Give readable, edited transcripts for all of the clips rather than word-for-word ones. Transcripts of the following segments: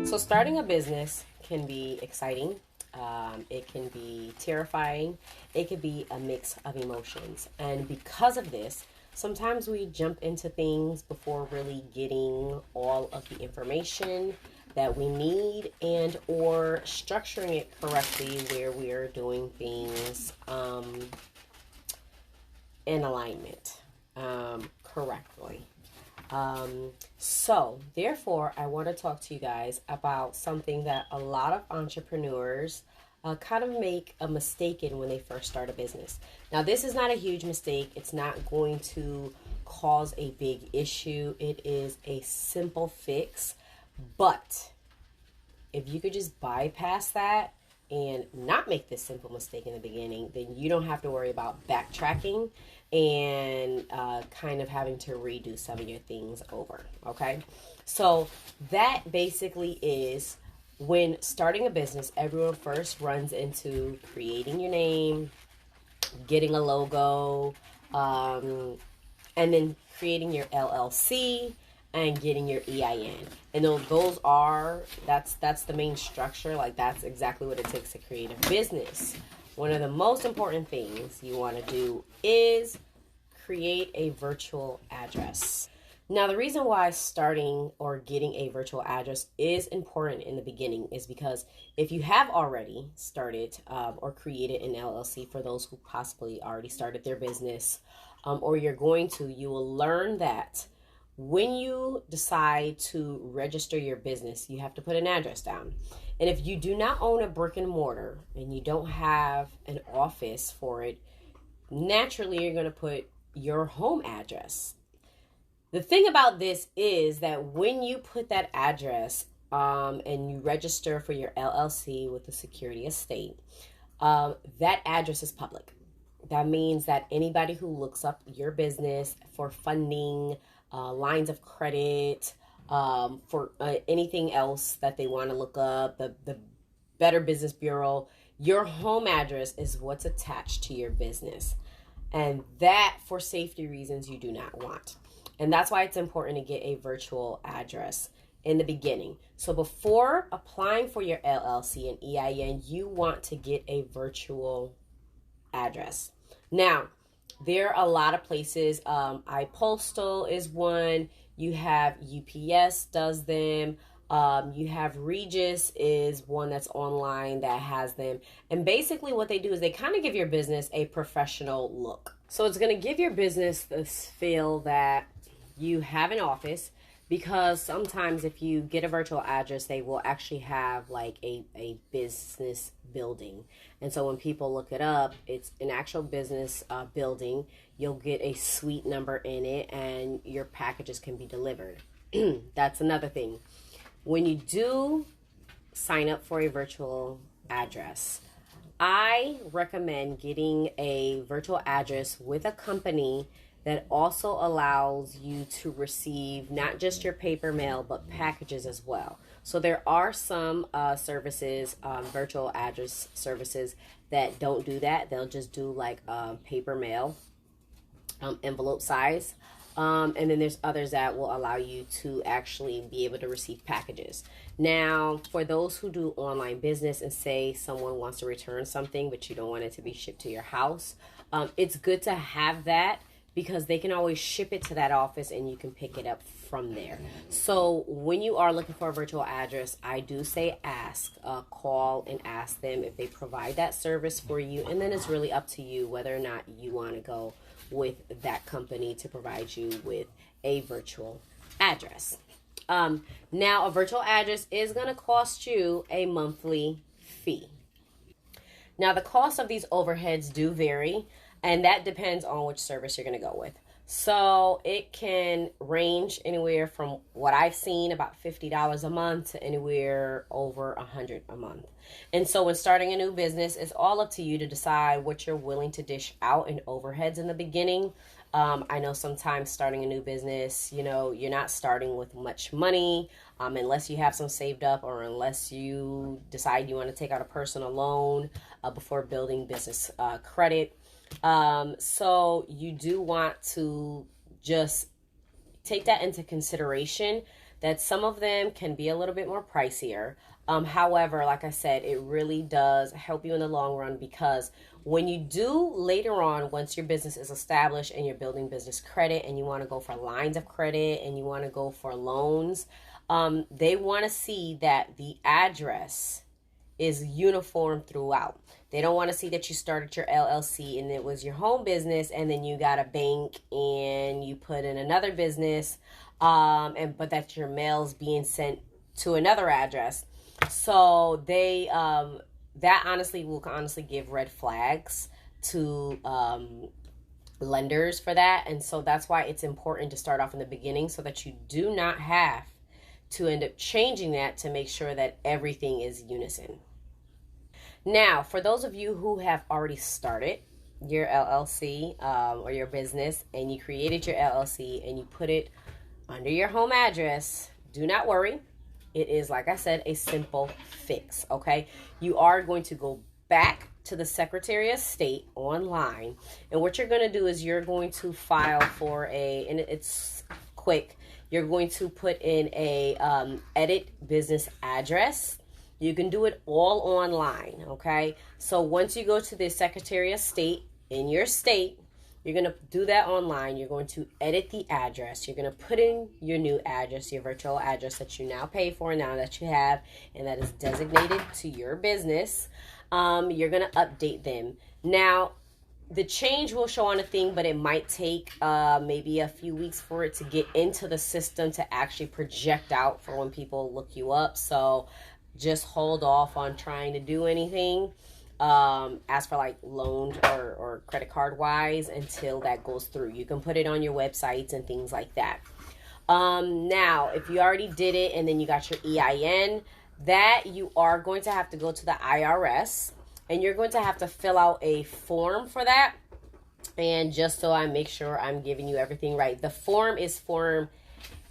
So starting a business can be exciting. It can be terrifying. It could be a mix of emotions. And because of this, sometimes we jump into things before really getting all of the information that we need and or structuring it correctly where we are doing things in alignment correctly. So therefore, I want to talk to you guys about something that a lot of entrepreneurs kind of make a mistake in when they first start a business. Now, this is not a huge mistake. It's not going to cause a big issue. It is a simple fix. But if you could just bypass that and not make this simple mistake in the beginning, then you don't have to worry about backtracking and kind of having to redo some of your things over, okay? So that basically is when starting a business, everyone first runs into creating your name, getting a logo, and then creating your LLC and getting your EIN. And that's the main structure. Like, that's exactly what it takes to create a business. One of the most important things you want to do is create a virtual address. Now, the reason why starting or getting a virtual address is important in the beginning is because if you have already started or created an LLC, for those who possibly already started their business, or you're going to, you will learn that when you decide to register your business, you have to put an address down. And if you do not own a brick and mortar and you don't have an office for it, naturally you're going to put your home address. The thing about this is that when you put that address and you register for your LLC with the Security of State, that address is public. That means that anybody who looks up your business for funding, lines of credit, for anything else that they want to look up, the Better Business Bureau, your home address is what's attached to your business. And that, for safety reasons, you do not want. And that's why it's important to get a virtual address in the beginning. So before applying for your LLC and EIN, you want to get a virtual address. Now, there are a lot of places. iPostal is one. You have UPS does them. You have Regis is one that's online that has them. And basically what they do is they kind of give your business a professional look. So it's going to give your business this feel that you have an office, because sometimes if you get a virtual address, they will actually have like a business building. And so when people look it up, it's an actual business building. You'll get a suite number in it and your packages can be delivered. That's another thing. When you do sign up for a virtual address, I recommend getting a virtual address with a company that also allows you to receive not just your paper mail, but packages as well. So there are some services, virtual address services, that don't do that. They'll just do like paper mail, envelope size. And then there's others that will allow you to actually be able to receive packages. Now, for those who do online business and say someone wants to return something, but you don't want it to be shipped to your house, it's good to have that, because they can always ship it to that office and you can pick it up from there. So when you are looking for a virtual address, I do say call and ask them if they provide that service for you. And then it's really up to you whether or not you want to go with that company to provide you with a virtual address. Now, a virtual address is going to cost you a monthly fee. Now, the cost of these overheads do vary, and that depends on which service you're going to go with. So it can range anywhere from what I've seen, about $50 a month, to anywhere over $100 a month. And so when starting a new business, it's all up to you to decide what you're willing to dish out in overheads in the beginning. I know sometimes starting a new business, you're not starting with much money unless you have some saved up, or unless you decide you want to take out a personal loan before building business credit. So you do want to just take that into consideration, that some of them can be a little bit more pricier. However, like I said, it really does help you in the long run, because when you do later on, once your business is established and you're building business credit and you want to go for lines of credit and you want to go for loans, they want to see that the address is uniform throughout. They don't want to see that you started your LLC and it was your home business, and then you got a bank and you put in another business, but that your mail's being sent to another address. So they that honestly will give red flags to lenders for that. And so that's why it's important to start off in the beginning, so that you do not have to end up changing that, to make sure that everything is unison. Now, for those of you who have already started your LLC or your business, and you created your LLC and you put it under your home address, do not worry. It is, like I said, a simple fix, okay? You are going to go back to the Secretary of State online, and what you're going to do is you're going to file for and it's quick. You're going to put in a edit business address. You can do it all online, okay? So once you go to the Secretary of State in your state, you're going to do that online. You're going to edit the address. You're going to put in your new address, your virtual address that you now pay for, now that you have, and that is designated to your business. You're going to update them. Now, the change will show on a thing, but it might take maybe a few weeks for it to get into the system to actually project out for when people look you up. So just hold off on trying to do anything as for like loan or credit card wise until that goes through. You can put it on your websites and things like that. Now, if you already did it and then you got your EIN, that you are going to have to go to the IRS, and you're going to have to fill out a form for that. And just so I make sure I'm giving you everything right, the form is form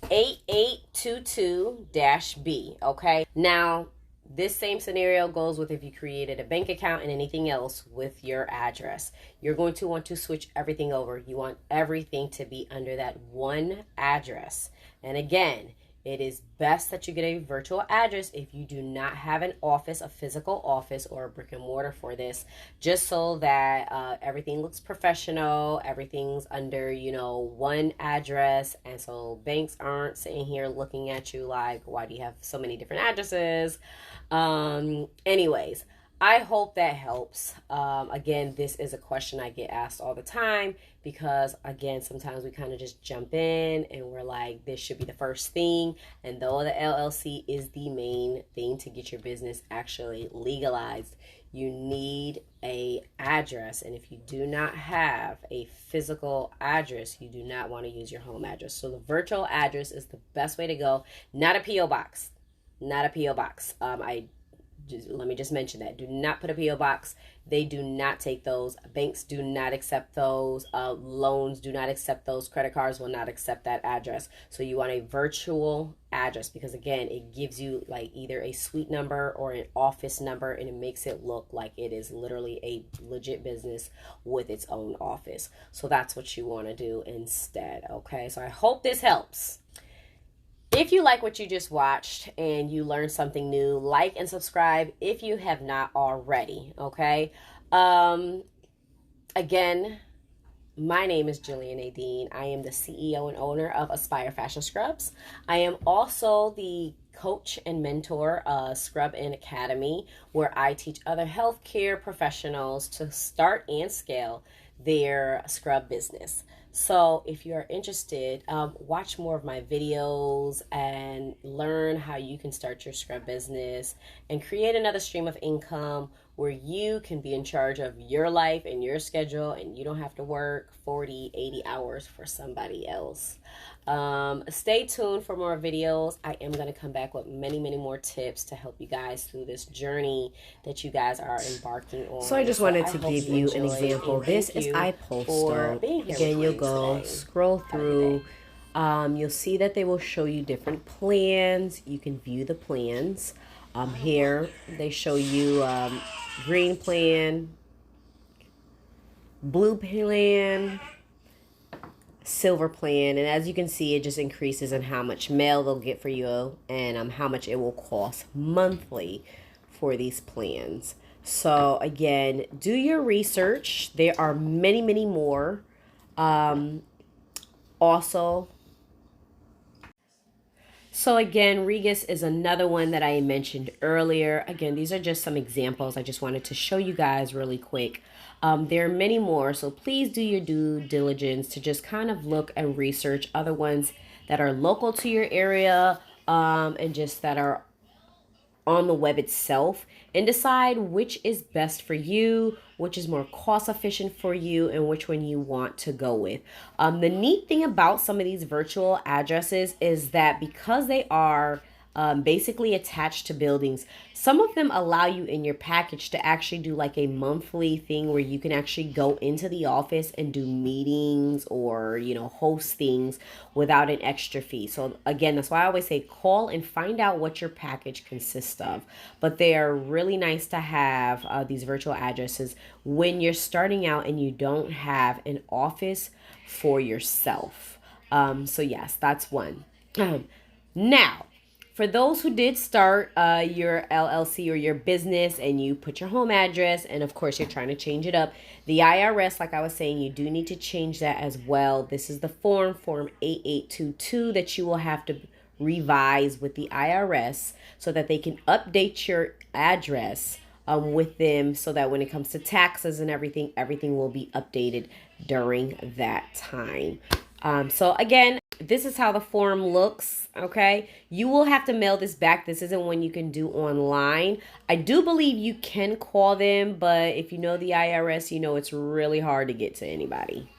8822-B, okay? Now, this same scenario goes with if you created a bank account and anything else with your address. You're going to want to switch everything over. You want everything to be under that one address. And again, it is best that you get a virtual address if you do not have an office, a physical office, or a brick and mortar for this, just so that everything looks professional, everything's under, one address, and so banks aren't sitting here looking at you like, why do you have so many different addresses? Anyways, I hope that helps. Again, this is a question I get asked all the time, because again, sometimes we kind of just jump in and we're like, this should be the first thing. And though the LLC is the main thing to get your business actually legalized, you need a address. And if you do not have a physical address, you do not want to use your home address. So the virtual address is the best way to go. Not a P.O. box. Not a P.O. box. Let me just mention that. Do not put a P.O. box. They do not take those. Banks do not accept those. Loans do not accept those. Credit cards will not accept that address. So you want a virtual address, because again, it gives you like either a suite number or an office number, and it makes it look like it is literally a legit business with its own office. So that's what you want to do instead. Okay, so I hope this helps. If you like what you just watched and you learned something new, like and subscribe if you have not already, okay? Again, my name is Jillian Nadine. I am the CEO and owner of Aspire Fashion Scrubs. I am also the coach and mentor of Scrub In Academy, where I teach other healthcare professionals to start and scale their scrub business. So if you are interested, watch more of my videos and learn how you can start your scrub business and create another stream of income where you can be in charge of your life and your schedule, and you don't have to work 40, 80 hours for somebody else. Stay tuned for more videos. I am going to come back with many, many more tips to help you guys through this journey that you guys are embarking on. So I just wanted to give you an example. This is iPoster. Again, you'll go scroll through. You'll see that they will show you different plans. You can view the plans. Here they show you green plan, blue plan, silver plan, and as you can see, it just increases in how much mail they'll get for you and how much it will cost monthly for these plans. So again, do your research. There are many more. Also, so again, Regis is another one that I mentioned earlier. Again, these are just some examples. I just wanted to show you guys really quick. There are many more, so please do your due diligence to just kind of look and research other ones that are local to your area, and just that are on the web itself, and decide which is best for you, which is more cost efficient for you, and which one you want to go with. The neat thing about some of these virtual addresses is that because they are basically attached to buildings, some of them allow you in your package to actually do like a monthly thing where you can actually go into the office and do meetings or, host things without an extra fee. So again, that's why I always say call and find out what your package consists of. But they are really nice to have, these virtual addresses, when you're starting out and you don't have an office for yourself. So yes, that's one. Now, for those who did start your LLC or your business and you put your home address and of course you're trying to change it up, the IRS, like I was saying, you do need to change that as well. This is the form 8822, that you will have to revise with the IRS so that they can update your address with them, so that when it comes to taxes and everything will be updated during that time. So again, this is how the form looks, okay? You will have to mail this back. This isn't one you can do online. I do believe you can call them, but if you know the IRS, you know it's really hard to get to anybody.